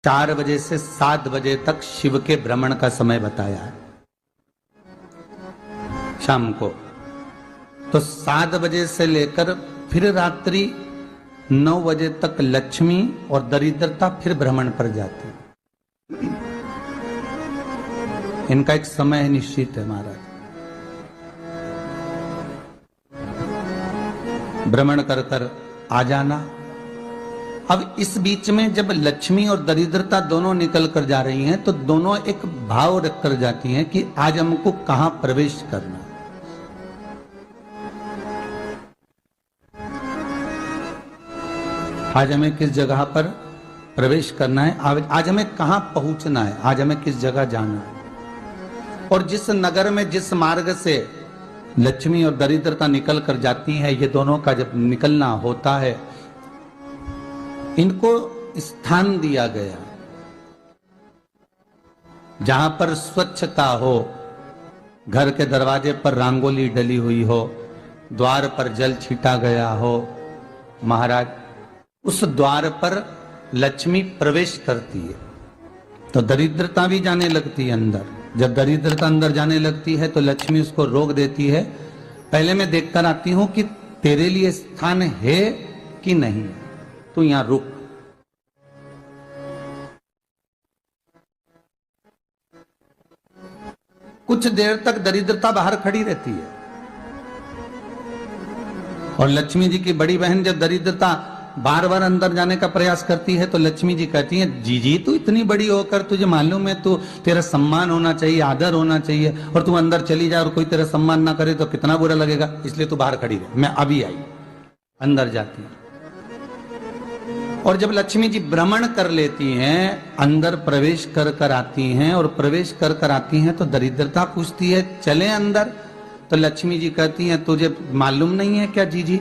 4 बजे से 7 बजे तक शिव के भ्रमण का समय बताया है शाम को। तो 7 बजे से लेकर फिर रात्रि 9 बजे तक लक्ष्मी और दरिद्रता फिर भ्रमण पर जाती है। इनका एक समय निश्चित है महाराज। भ्रमण कर कर आ जाना। अब इस बीच में जब लक्ष्मी और दरिद्रता दोनों निकल कर जा रही हैं तो दोनों एक भाव रख कर जाती हैं कि आज हमको कहां प्रवेश करना। आज हमें किस जगह पर प्रवेश करना है, आज हमें कहां पहुंचना है, आज हमें किस जगह जाना है। और जिस नगर में जिस मार्ग से लक्ष्मी और दरिद्रता निकल कर जाती है, ये दोनों का जब निकलना होता है, इनको स्थान दिया गया जहां पर स्वच्छता हो, घर के दरवाजे पर रंगोली डली हुई हो, द्वार पर जल छीटा गया हो। महाराज उस द्वार पर लक्ष्मी प्रवेश करती है तो दरिद्रता भी जाने लगती है अंदर। जब दरिद्रता अंदर जाने लगती है तो लक्ष्मी उसको रोक देती है। पहले मैं देखकर आती हूं कि तेरे लिए स्थान है कि नहीं, तू यहां रुक। कुछ देर तक दरिद्रता बाहर खड़ी रहती है और लक्ष्मी जी की बड़ी बहन जब दरिद्रता बार बार अंदर जाने का प्रयास करती है तो लक्ष्मी जी कहती हैं, जीजी तू इतनी बड़ी होकर तुझे मालूम है तू तेरा सम्मान होना चाहिए, आदर होना चाहिए, और तू अंदर चली जाए और कोई तेरा सम्मान ना करे तो कितना बुरा लगेगा, इसलिए तू बाहर खड़ी रहे। मैं अभी आई। अंदर जाती है और जब लक्ष्मी जी भ्रमण कर लेती हैं, अंदर प्रवेश कर कर आती हैं और प्रवेश कर कर आती हैं तो दरिद्रता पूछती है चले अंदर। तो लक्ष्मी जी कहती हैं, तुझे मालूम नहीं है क्या जीजी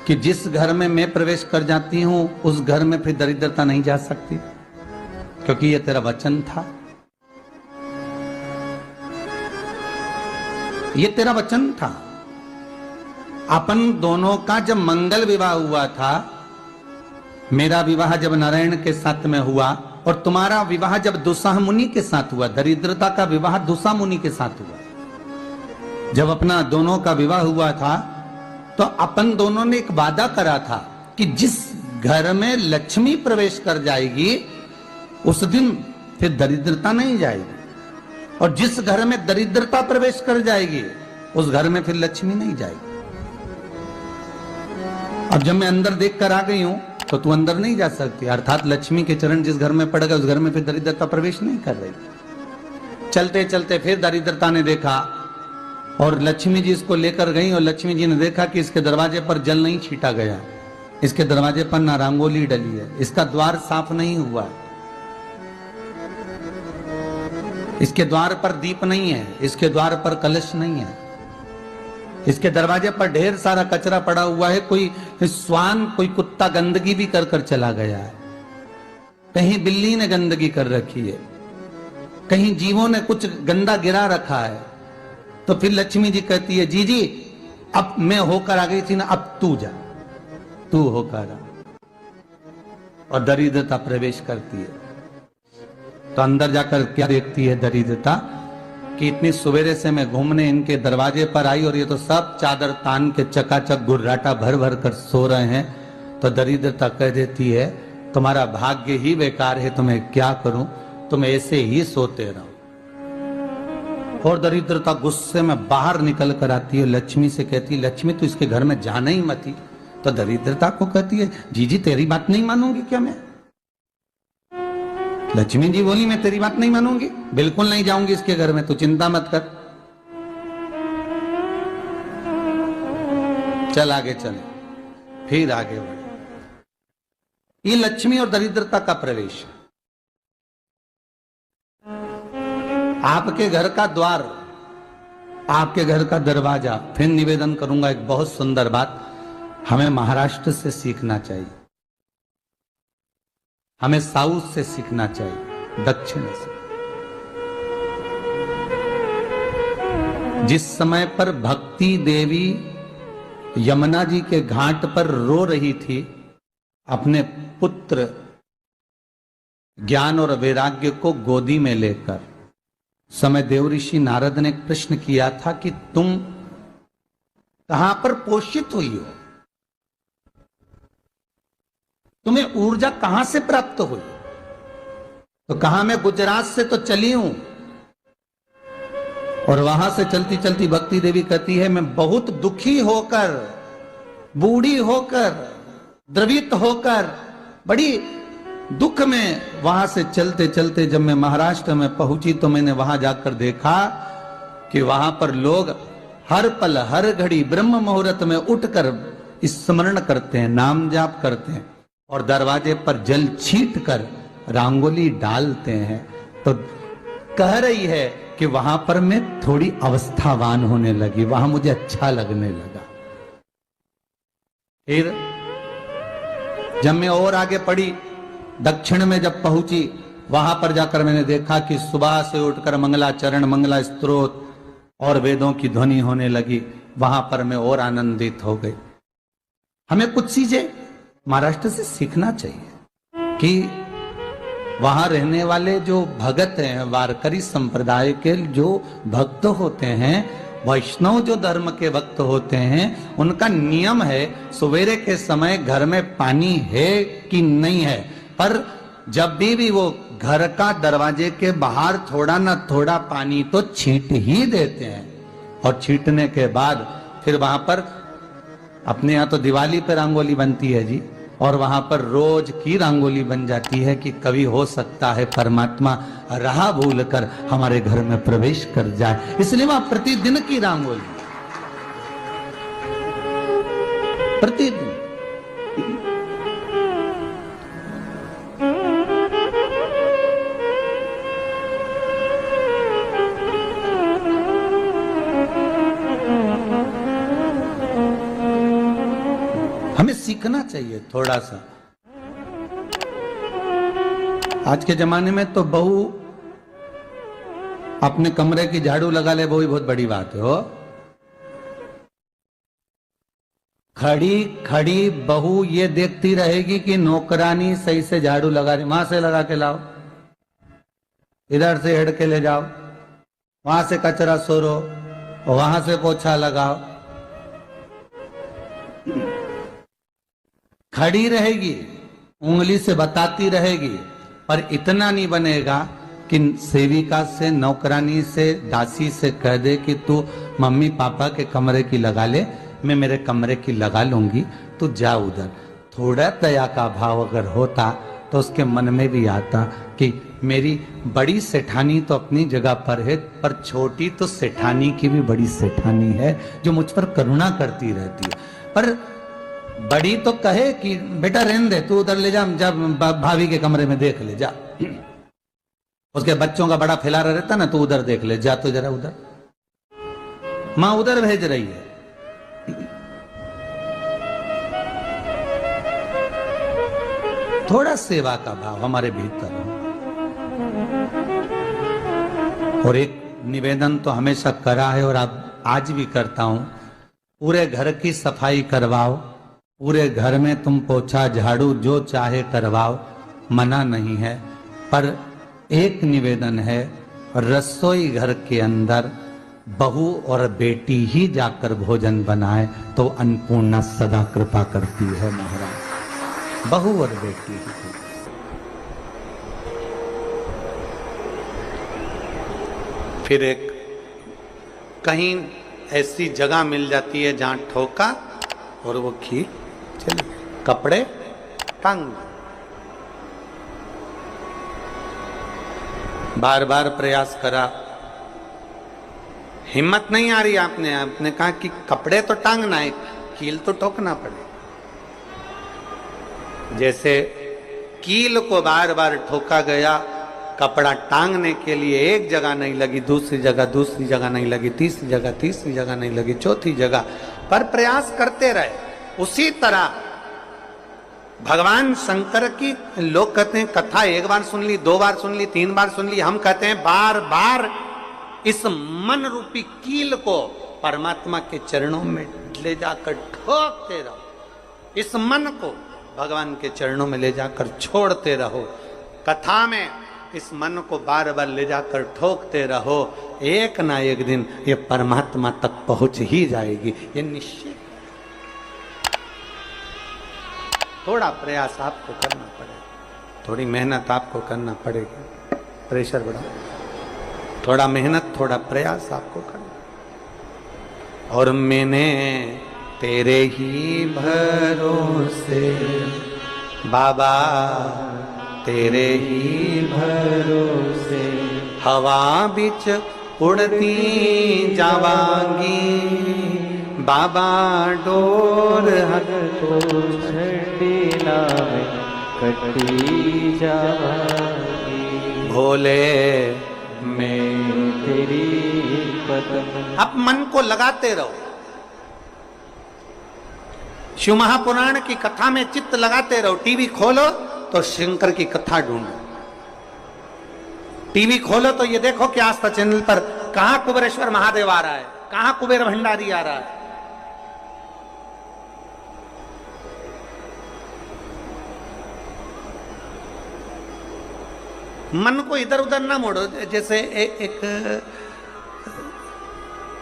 कि जिस घर में मैं प्रवेश कर जाती हूं उस घर में फिर दरिद्रता नहीं जा सकती, क्योंकि यह तेरा वचन था, ये तेरा वचन था। अपन दोनों का जब मंगल विवाह हुआ था, मेरा विवाह जब नारायण के साथ में हुआ और तुम्हारा विवाह जब दुस्साह मुनि के साथ हुआ, दरिद्रता का विवाह दुस्साह मुनि के साथ हुआ। जब अपना दोनों का विवाह हुआ था तो अपन दोनों ने एक वादा करा था कि जिस घर में लक्ष्मी प्रवेश कर जाएगी उस दिन फिर दरिद्रता नहीं जाएगी, और जिस घर में दरिद्रता प्रवेश कर जाएगी उस घर में फिर लक्ष्मी नहीं जाएगी। अब जब मैं अंदर देख कर आ गई हूं तो तू अंदर नहीं जा सकती, अर्थात लक्ष्मी के चरण जिस घर में पड़ गए उस घर में फिर दरिद्रता प्रवेश नहीं कर रही। चलते चलते फिर दरिद्रता ने देखा और लक्ष्मी जी इसको लेकर गई और लक्ष्मी जी ने देखा कि इसके दरवाजे पर जल नहीं छीटा गया, इसके दरवाजे पर ना रंगोली डली है, इसका द्वार साफ नहीं हुआ, इसके द्वार पर दीप नहीं है, इसके द्वार पर कलश नहीं है, इसके दरवाजे पर ढेर सारा कचरा पड़ा हुआ है, कोई स्वान कोई कुत्ता गंदगी भी कर कर चला गया है, कहीं बिल्ली ने गंदगी कर रखी है, कहीं जीवों ने कुछ गंदा गिरा रखा है। तो फिर लक्ष्मी जी कहती है, जीजी अब मैं होकर आ गई थी ना, अब तू जा, तू होकर आ। और दरिद्रता प्रवेश करती है तो अंदर जाकर क्या देखती है दरिद्रता कि इतनी सवेरे से मैं घूमने इनके दरवाजे पर आई और ये तो सब चादर तान के चकाचक गुर्राटा भर भर कर सो रहे हैं। तो दरिद्रता कह देती है, तुम्हारा भाग्य ही बेकार है, तुम्हें क्या करूं, तुम ऐसे ही सोते रहो। और दरिद्रता गुस्से में बाहर निकल कर आती है, लक्ष्मी से कहती है, लक्ष्मी तू इसके घर में जाना ही मत ही। तो दरिद्रता को कहती है, जीजी तेरी बात नहीं मानूंगी क्या मैं? लक्ष्मी जी बोली, मैं तेरी बात नहीं मानूंगी, बिल्कुल नहीं जाऊंगी इसके घर में, तू चिंता मत कर, चल आगे चले। फिर आगे बढ़े। ये लक्ष्मी और दरिद्रता का प्रवेश है। आपके घर का द्वार, आपके घर का दरवाजा। फिर निवेदन करूंगा एक बहुत सुंदर बात, हमें महाराष्ट्र से सीखना चाहिए, हमें साउथ से सीखना चाहिए, दक्षिण से। जिस समय पर भक्ति देवी यमुना जी के घाट पर रो रही थी अपने पुत्र ज्ञान और वैराग्य को गोदी में लेकर समय देव ऋषि नारद ने एक प्रश्न किया था कि तुम कहां पर पोषित हुई हो, तुम्हें ऊर्जा कहां से प्राप्त हुई? तो कहा मैं गुजरात से तो चली हूं, और वहां से चलती चलती भक्ति देवी कहती है मैं बहुत दुखी होकर, बूढ़ी होकर, द्रवित होकर, बड़ी दुख में वहां से चलते चलते जब मैं महाराष्ट्र में पहुंची तो मैंने वहां जाकर देखा कि वहां पर लोग हर पल हर घड़ी ब्रह्म मुहूर्त में उठकर स्मरण करते हैं, नाम जाप करते हैं और दरवाजे पर जल छीट कर रंगोली डालते हैं। तो कह रही है कि वहां पर मैं थोड़ी अवस्थावान होने लगी, वहां मुझे अच्छा लगने लगा। फिर जब मैं और आगे पढ़ी, दक्षिण में जब पहुंची, वहां पर जाकर मैंने देखा कि सुबह से उठकर मंगलाचरण, मंगला स्तोत्र और वेदों की ध्वनि होने लगी। वहां पर मैं और आनंदित हो गई। हमें कुछ चीजें महाराष्ट्र से सीखना चाहिए कि वहां रहने वाले जो भगत हैं, वारकरी संप्रदाय के जो भक्त होते हैं, वैष्णव जो धर्म के भक्त होते हैं, उनका नियम है सवेरे के समय घर में पानी है कि नहीं है, पर जब भी वो घर का दरवाजे के बाहर थोड़ा ना थोड़ा पानी तो छींट ही देते हैं। और छींटने के बाद फिर वहां पर अपने यहाँ तो दिवाली पे रंगोली बनती है जी, और वहां पर रोज की रंगोली बन जाती है कि कभी हो सकता है परमात्मा राह भूल कर हमारे घर में प्रवेश कर जाए, इसलिए वहां प्रतिदिन की रंगोली, प्रतिदिन। हमें सीखना चाहिए थोड़ा सा। आज के जमाने में तो बहू अपने कमरे की झाड़ू लगा ले, वो ही बहुत बड़ी बात है। हो खड़ी खड़ी बहू ये देखती रहेगी कि नौकरानी सही से झाड़ू लगा रही, वहां से लगा के लाओ, इधर से हेड के ले जाओ, वहां से कचरा सोरो, वहां से पोछा लगाओ। खड़ी रहेगी, उंगली से बताती रहेगी, पर इतना नहीं बनेगा कि सेविका से, नौकरानी से, दासी से कह दे कि तू मम्मी पापा के कमरे की लगा ले, मैं मेरे कमरे की लगा लूंगी, तू जा उधर। थोड़ा दया का भाव अगर होता तो उसके मन में भी आता कि मेरी बड़ी सेठानी तो अपनी जगह पर है, पर छोटी तो सेठानी की भी बड़ी सेठानी है जो मुझ पर करुणा करती रहती है। पर बड़ी तो कहे कि बेटा रहने दे, तू उधर ले जा, जब भाभी के कमरे में देख ले जा। उसके बच्चों का बड़ा फैलारा रहता ना, तू उधर देख ले जा, तो जरा उधर, मां उधर भेज रही है। थोड़ा सेवा का भाव हमारे भीतर हो। और एक निवेदन तो हमेशा करा है और अब आज भी करता हूं, पूरे घर की सफाई करवाओ, पूरे घर में तुम पोछा झाड़ू जो चाहे करवाओ, मना नहीं है। पर एक निवेदन है, रसोई घर के अंदर बहू और बेटी ही जाकर भोजन बनाए तो अन्नपूर्णा सदा कृपा करती है महाराज, बहू और बेटी ही। फिर एक कहीं ऐसी जगह मिल जाती है जहां ठोका और वो खीर चली, कपड़े टांग, बार बार प्रयास करा, हिम्मत नहीं आ रही। आपने कहा कि कपड़े तो टांगना है, कील तो ठोकना पड़े। जैसे कील को बार बार ठोका गया, कपड़ा टांगने के लिए एक जगह नहीं लगी, दूसरी जगह नहीं लगी, तीसरी जगह नहीं लगी, चौथी जगह पर प्रयास करते रहे। उसी तरह भगवान शंकर की, लोग कहते हैं कथा एक बार सुन ली, 2 बार सुन ली, 3 बार सुन ली, हम कहते हैं बार बार इस मन रूपी कील को परमात्मा के चरणों में ले जाकर ठोकते रहो, इस मन को भगवान के चरणों में ले जाकर छोड़ते रहो, कथा में इस मन को बार बार ले जाकर ठोकते रहो, एक ना एक दिन ये परमात्मा तक पहुंच ही जाएगी, ये निश्चित। थोड़ा प्रयास आपको करना पड़ेगा, थोड़ी मेहनत आपको करना पड़ेगी, प्रेशर बढ़ा, थोड़ा मेहनत थोड़ा प्रयास आपको करना। और मैंने तेरे ही भरोसे बाबा, तेरे ही भरोसे हवा बिच उड़ती जावांगी बाबा, डोर हक तो छड़ी नावे कटी जावांगी भोले मैं तेरी पदम। अब मन को लगाते रहो, शिव महापुराण की कथा में चित्त लगाते रहो। टीवी खोलो तो शंकर की कथा ढूंढो, टीवी खोलो तो ये देखो कि आस्था चैनल पर कहां कुबेरेश्वर महादेव आ रहा है, कहां कुबेर भंडारी आ रहा है। मन को इधर उधर ना मोड़ो। जैसे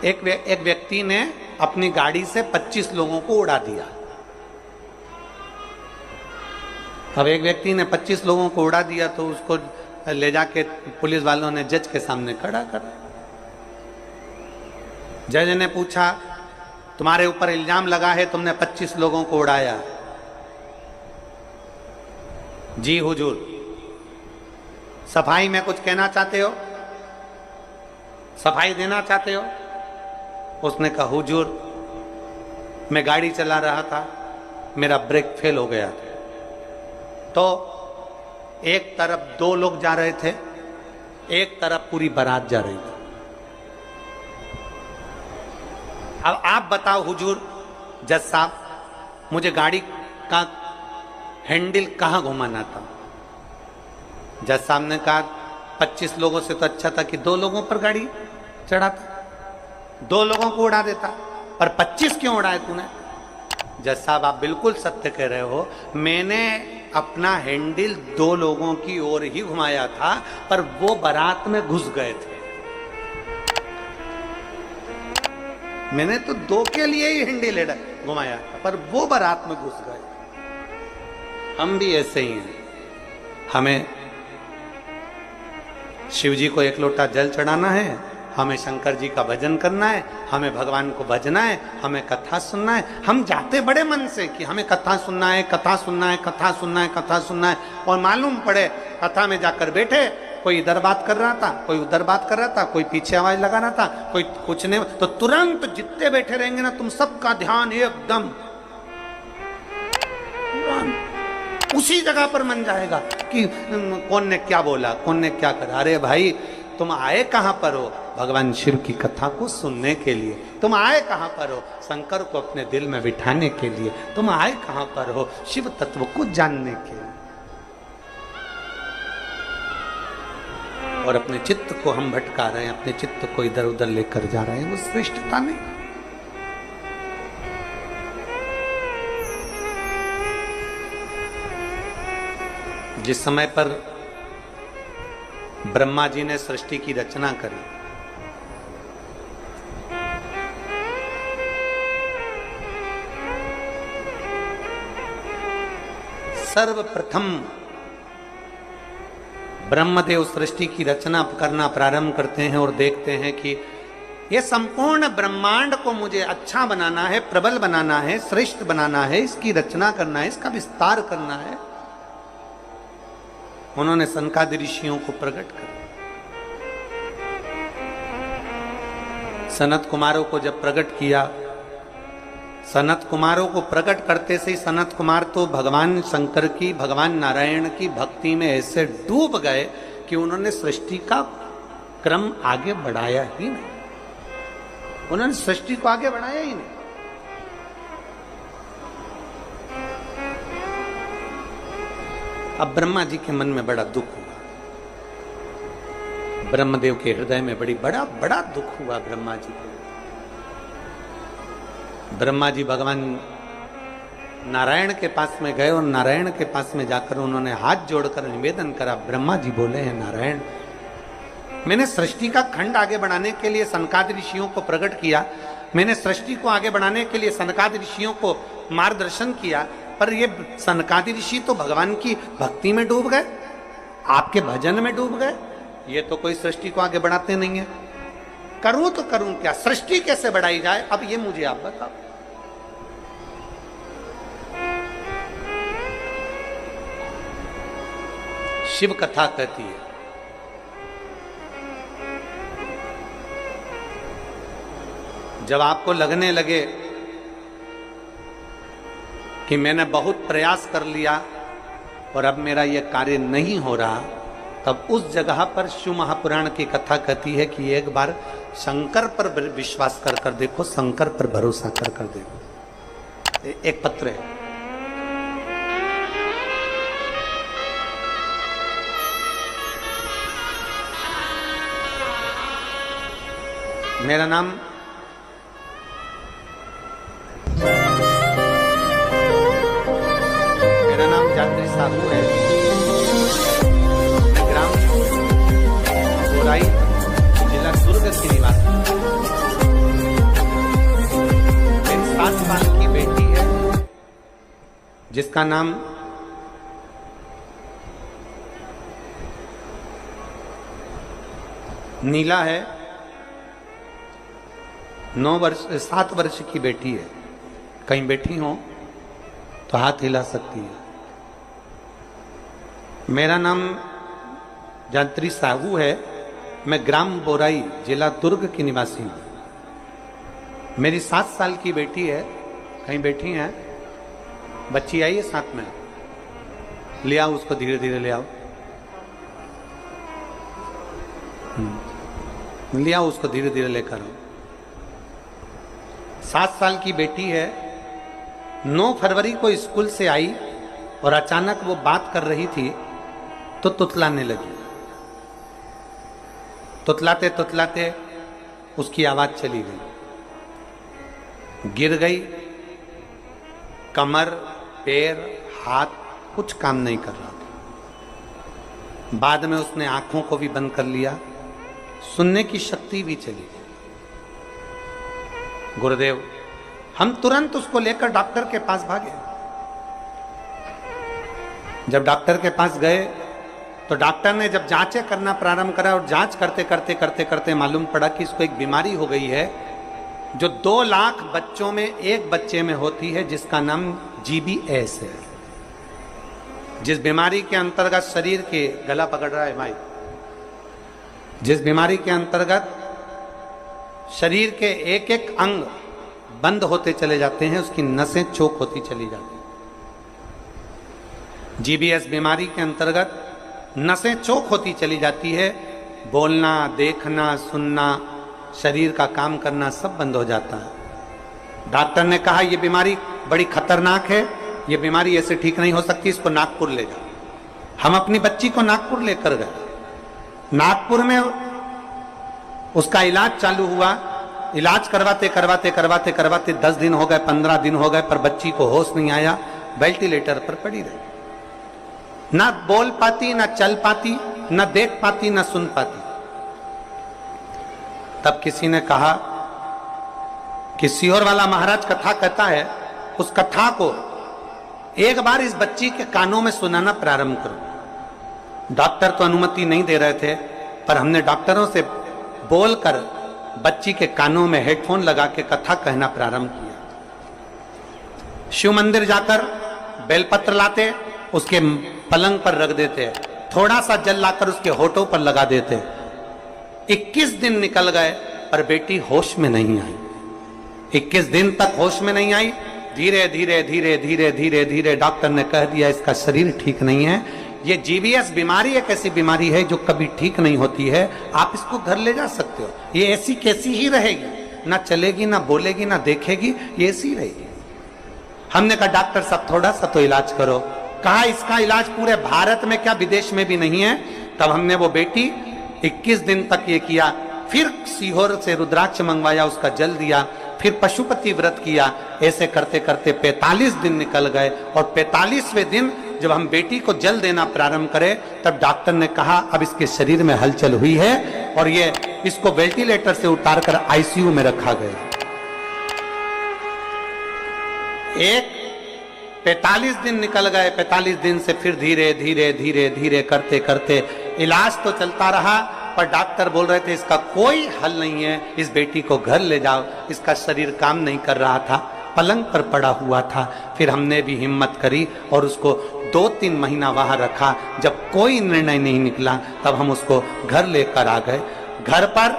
एक व्यक्ति ने अपनी गाड़ी से 25 लोगों को उड़ा दिया। अब एक व्यक्ति ने 25 लोगों को उड़ा दिया तो उसको ले जाके पुलिस वालों ने जज के सामने खड़ा कर। जज ने पूछा, तुम्हारे ऊपर इल्जाम लगा है तुमने 25 लोगों को उड़ाया। जी हुजूर, सफाई में कुछ कहना चाहते हो, सफाई देना चाहते हो? उसने कहा, हुजूर मैं गाड़ी चला रहा था, मेरा ब्रेक फेल हो गया था, तो एक तरफ 2 लोग जा रहे थे, एक तरफ पूरी बारात जा रही थी। अब आप बताओ हुजूर, जज साहब, मुझे गाड़ी का हैंडल कहां घुमाना था? जज साहब ने कहा, 25 लोगों से तो अच्छा था कि 2 लोगों पर गाड़ी चढ़ाता, 2 लोगों को उड़ा देता, पर 25 क्यों उड़ाए तूने? जज साहब, आप बिल्कुल सत्य कह रहे हो, मैंने अपना हैंडल 2 लोगों की ओर ही घुमाया था, पर वो बारात में घुस गए थे। मैंने तो 2 के लिए ही हैंडल घुमाया था, पर वो बारात में घुस गए। हम भी ऐसे ही हैं, हमें शिव जी को 1 लोटा जल चढ़ाना है, हमें शंकर जी का भजन करना है, हमें भगवान को भजना है, हमें कथा सुनना है। हम जाते बड़े मन से कि हमें कथा सुनना है, कथा सुनना है, कथा सुनना है, कथा सुनना है, और मालूम पड़े कथा में जाकर बैठे, कोई इधर बात कर रहा था, कोई उधर बात कर रहा था, कोई पीछे आवाज लगा रहा था, कोई कुछ नहीं, तो तुरंत जितने बैठे रहेंगे ना, तुम सबका ध्यान एकदम उसी जगह पर मन जाएगा कि कौन ने क्या बोला, कौन ने क्या करा। अरे भाई, तुम आए कहां पर हो? भगवान शिव की कथा को सुनने के लिए। तुम आए कहां पर हो? शंकर को अपने दिल में बिठाने के लिए। तुम आए कहां पर हो? शिव तत्व को जानने के लिए। और अपने चित्त को हम भटका रहे हैं, अपने चित्त को इधर उधर लेकर जा रहे हैं, वो श्रेष्ठता नहीं। जिस समय पर ब्रह्मा जी ने सृष्टि की रचना करी, सर्वप्रथम ब्रह्मदेव सृष्टि की रचना करना प्रारंभ करते हैं और देखते हैं कि यह संपूर्ण ब्रह्मांड को मुझे अच्छा बनाना है, प्रबल बनाना है, श्रेष्ठ बनाना है, इसकी रचना करना है, इसका विस्तार करना है। उन्होंने सनकादि ऋषियों को प्रकट कर, सनत कुमारों को जब प्रकट किया, सनत कुमारों को प्रकट करते से ही सनत कुमार तो भगवान शंकर की, भगवान नारायण की भक्ति में ऐसे डूब गए कि उन्होंने सृष्टि का क्रम आगे बढ़ाया ही नहीं। उन्होंने सृष्टि को आगे बढ़ाया ही नहीं। अब ब्रह्मा जी के मन में बड़ा दुख हुआ, ब्रह्मदेव के हृदय में बड़ा दुख हुआ ब्रह्मा जी को। ब्रह्मा जी भगवान नारायण के पास में गए और नारायण के पास में जाकर उन्होंने हाथ जोड़कर निवेदन करा। ब्रह्मा जी बोले हैं, नारायण, मैंने सृष्टि का खंड आगे बढ़ाने के लिए सनकादि ऋषियों को प्रकट किया, मैंने सृष्टि को आगे बढ़ाने के लिए सनकादि ऋषियों को मार्गदर्शन किया, पर ये सनकादि ऋषि तो भगवान की भक्ति में डूब गए, आपके भजन में डूब गए, ये तो कोई सृष्टि को आगे बढ़ाते नहीं है। करूं तो करूं क्या, सृष्टि कैसे बढ़ाई जाए, अब ये मुझे आप बताओ। शिव कथा कहती है, जब आपको लगने लगे कि मैंने बहुत प्रयास कर लिया और अब मेरा यह कार्य नहीं हो रहा, तब उस जगह पर शिव महापुराण की कथा कहती है कि एक बार शंकर पर विश्वास कर कर देखो, शंकर पर भरोसा कर कर देखो। एक पत्र है, मेरा नाम जात्री साहू है, ग्राम बोराई, जिला दुर्ग की निवासी। मेरी 7 साल की बेटी है जिसका नाम नीला है। 7 वर्ष की बेटी है। कहीं बैठी हो तो हाथ हिला सकती है। मेरा नाम जात्री साहू है, मैं ग्राम बोराई, जिला दुर्ग की निवासी हूं। मेरी 7 साल की बेटी है, कहीं बैठी है, बच्ची आई है साथ में, ले आओ उसको, धीरे धीरे ले आओ, ले आओ उसको, धीरे धीरे लेकर आओ। 7 साल की बेटी है, 9 फरवरी को स्कूल से आई और अचानक वो बात कर रही थी तो तुतलाने लगी। तुतलाते तुतलाते उसकी आवाज चली गई, गिर गई, कमर, पैर, हाथ कुछ काम नहीं कर रहा था। बाद में उसने आंखों को भी बंद कर लिया, सुनने की शक्ति भी चली गई। गुरुदेव, हम तुरंत उसको लेकर डॉक्टर के पास भागे। जब डॉक्टर के पास गए तो डॉक्टर ने जब जांचें करना प्रारंभ करा और जांच करते करते करते करते मालूम पड़ा कि इसको एक बीमारी हो गई है जो 2 लाख बच्चों में एक बच्चे में होती है, जिसका नाम GBS है। जिस बीमारी के अंतर्गत शरीर के, गला पकड़ रहा है भाई, जिस बीमारी के अंतर्गत शरीर के एक एक अंग बंद होते चले जाते हैं, उसकी नसें चोक होती चली जाती हैं। GBS बीमारी के अंतर्गत नसें चोक होती चली जाती है, बोलना, देखना, सुनना, शरीर का काम करना सब बंद हो जाता है। डॉक्टर ने कहा यह बीमारी बड़ी खतरनाक है, यह बीमारी ऐसे ठीक नहीं हो सकती, इसको नागपुर ले जाओ। हम अपनी बच्ची को नागपुर लेकर गए। नागपुर में उसका इलाज चालू हुआ। इलाज करवाते करवाते करवाते करवाते 10 दिन हो गए, 15 दिन हो गए, पर बच्ची को होश नहीं आया, वेंटिलेटर पर पड़ी रही। ना बोल पाती, ना चल पाती, ना देख पाती, ना सुन पाती। तब किसी ने कहा कि सीहोर वाला महाराज कथा कहता है, उस कथा को एक बार इस बच्ची के कानों में सुनाना प्रारंभ करो। डॉक्टर तो अनुमति नहीं दे रहे थे, पर हमने डॉक्टरों से बोलकर बच्ची के कानों में हेडफोन लगा के कथा कहना प्रारंभ किया। शिव मंदिर जाकर बेलपत्र लाते, उसके पलंग पर रख देते, थोड़ा सा जल लाकर उसके होठों पर लगा देते। 21 दिन निकल गए पर बेटी होश में नहीं आई। 21 दिन तक होश में नहीं आई। धीरे धीरे धीरे धीरे धीरे धीरे डॉक्टर ने कह दिया इसका शरीर ठीक नहीं है, ये GBS बीमारी एक ऐसी बीमारी है जो कभी ठीक नहीं होती है, आप इसको घर ले जा सकते हो, ये ऐसी कैसी ही रहेगी, ना चलेगी, ना बोलेगी, ना देखेगी, ये ऐसी रहेगी। हमने कहा डॉक्टर साहब थोड़ा सा तो इलाज करो। कहा इसका इलाज पूरे भारत में क्या विदेश में भी नहीं है। तब हमने वो बेटी 21 दिन तक ये किया, फिर सीहोर से रुद्राक्ष मंगवाया, उसका जल दिया, फिर पशुपति व्रत किया। ऐसे करते करते 45 दिन निकल गए और 45वें दिन जब हम बेटी को जल देना प्रारंभ करें तब डॉक्टर ने कहा अब इसके शरीर में हलचल हुई है और ये इसको वेंटिलेटर से उतारकर आईसीयू में रखा गया। एक 45 दिन निकल गए। 45 दिन से फिर धीरे धीरे धीरे धीरे करते करते इलाज तो चलता रहा, पर डॉक्टर बोल रहे थे इसका कोई हल नहीं है, इस बेटी को घर ले जाओ। इसका शरीर काम नहीं कर रहा था, पलंग पर पड़ा हुआ था। फिर हमने भी हिम्मत करी और उसको 2-3 महीना वहां रखा। जब कोई निर्णय नहीं निकला तब हम उसको घर लेकर आ गए। घर पर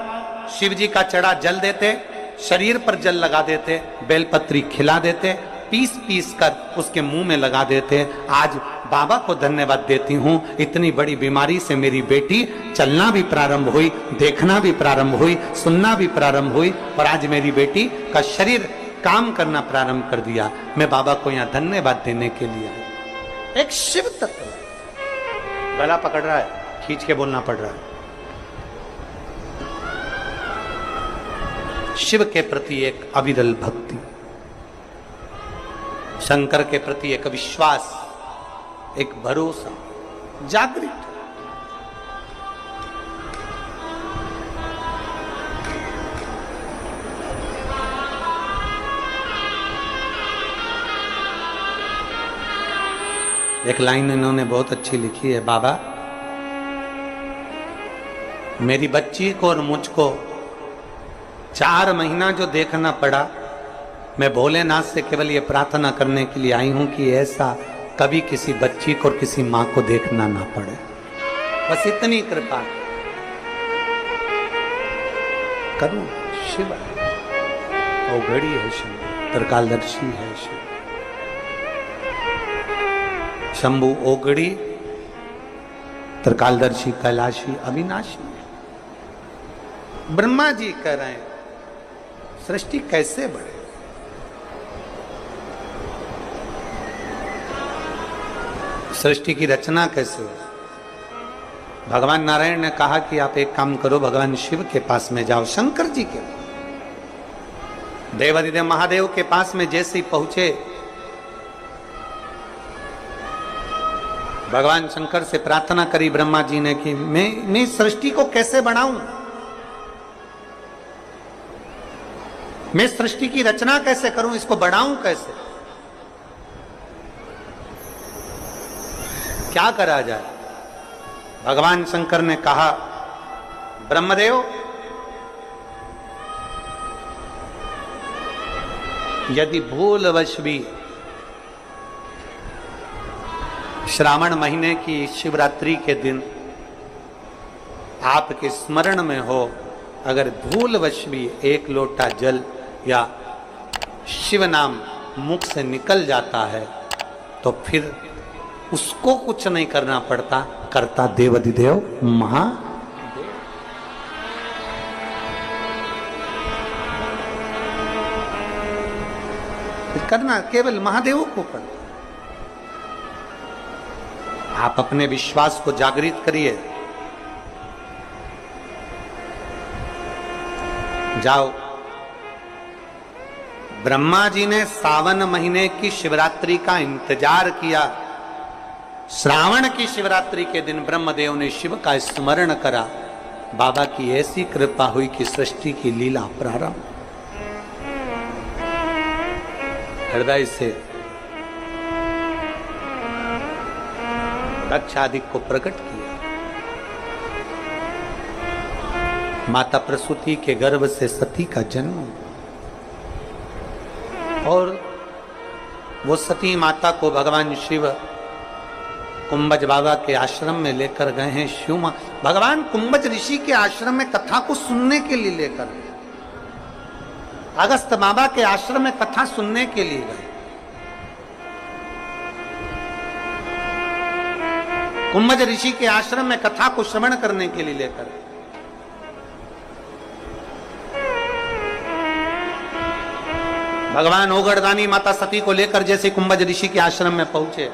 शिव जी का चढ़ा जल देते, शरीर पर जल लगा देते, बेलपत्री खिला देते, पीस पीस कर उसके मुंह में लगा देते। आज बाबा को धन्यवाद देती हूँ, इतनी बड़ी बीमारी से मेरी बेटी चलना भी प्रारंभ हुई, देखना भी प्रारंभ हुई, सुनना भी प्रारंभ हुई और आज मेरी बेटी का शरीर काम करना प्रारंभ कर दिया। मैं बाबा को यहाँ धन्यवाद देने के लिए एक शिव तत्व गला पकड़ रहा है, खींच के बोलना पड़ रहा है। शिव के प्रति एक अविरल भक्ति, शंकर के प्रति एक विश्वास, एक भरोसा जागृत। एक लाइन इन्होंने बहुत अच्छी लिखी है, बाबा मेरी बच्ची को और मुझको 4 महीना जो देखना पड़ा, मैं भोलेनाथ से केवल ये प्रार्थना करने के लिए आई हूं कि ऐसा कभी किसी बच्ची को और किसी मां को देखना ना पड़े। बस इतनी कृपा करूं। शिव औघड़ी है, शिव त्रिकालदर्शी है, शिव शंभु औघड़ी, त्रिकालदर्शी कैलाशी अविनाशी। ब्रह्मा जी कह रहे हैं सृष्टि कैसे बढ़े, सृष्टि की रचना कैसे हो। भगवान नारायण ने कहा कि आप एक काम करो, भगवान शिव के पास में जाओ, शंकर जी के देवादिदेव महादेव के पास में जैसे ही पहुंचे, भगवान शंकर से प्रार्थना करी ब्रह्मा जी ने कि मैं सृष्टि को कैसे बढ़ाऊं, मैं सृष्टि की रचना कैसे करूं, इसको बढ़ाऊं कैसे, क्या करा जाए। भगवान शंकर ने कहा ब्रह्मदेव यदि भूलवश भी श्रावण महीने की शिवरात्रि के दिन आपके स्मरण में हो, अगर भूलवश भी 1 लोटा जल या शिव नाम मुख से निकल जाता है तो फिर उसको कुछ नहीं करना पड़ता, करता देवाधिदेव महादेव। करना केवल महादेव को पड़ता। आप अपने विश्वास को जागृत करिए, जाओ। ब्रह्मा जी ने सावन महीने की शिवरात्रि का इंतजार किया। श्रावण की शिवरात्रि के दिन ब्रह्मदेव ने शिव का स्मरण करा। बाबा की ऐसी कृपा हुई कि सृष्टि की लीला प्रारंभ। हृदय से दक्ष आदि को प्रकट किया। माता प्रसूति के गर्भ से सती का जन्म, और वो सती माता को भगवान शिव कुंभज बाबा के आश्रम में लेकर गए हैं। शिव भगवान कुंभज ऋषि के आश्रम में कथा को सुनने के लिए लेकर गए, अगस्त बाबा के आश्रम में कथा सुनने के लिए गए। कुंभज ऋषि के आश्रम में कथा को श्रवण करने के लिए लेकर, भगवान ओगड़दानी माता सती को लेकर जैसे कुंभज ऋषि के आश्रम में पहुंचे,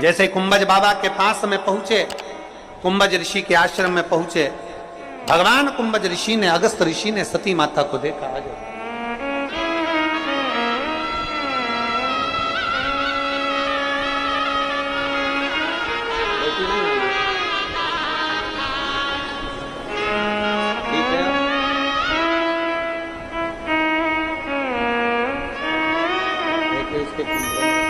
जैसे कुंभज बाबा के पास में पहुंचे, कुंभज ऋषि के आश्रम में पहुंचे, भगवान कुंभज ऋषि ने, अगस्त ऋषि ने सती माता को देखा। आ जाओ। ठीक है, देखिए इसके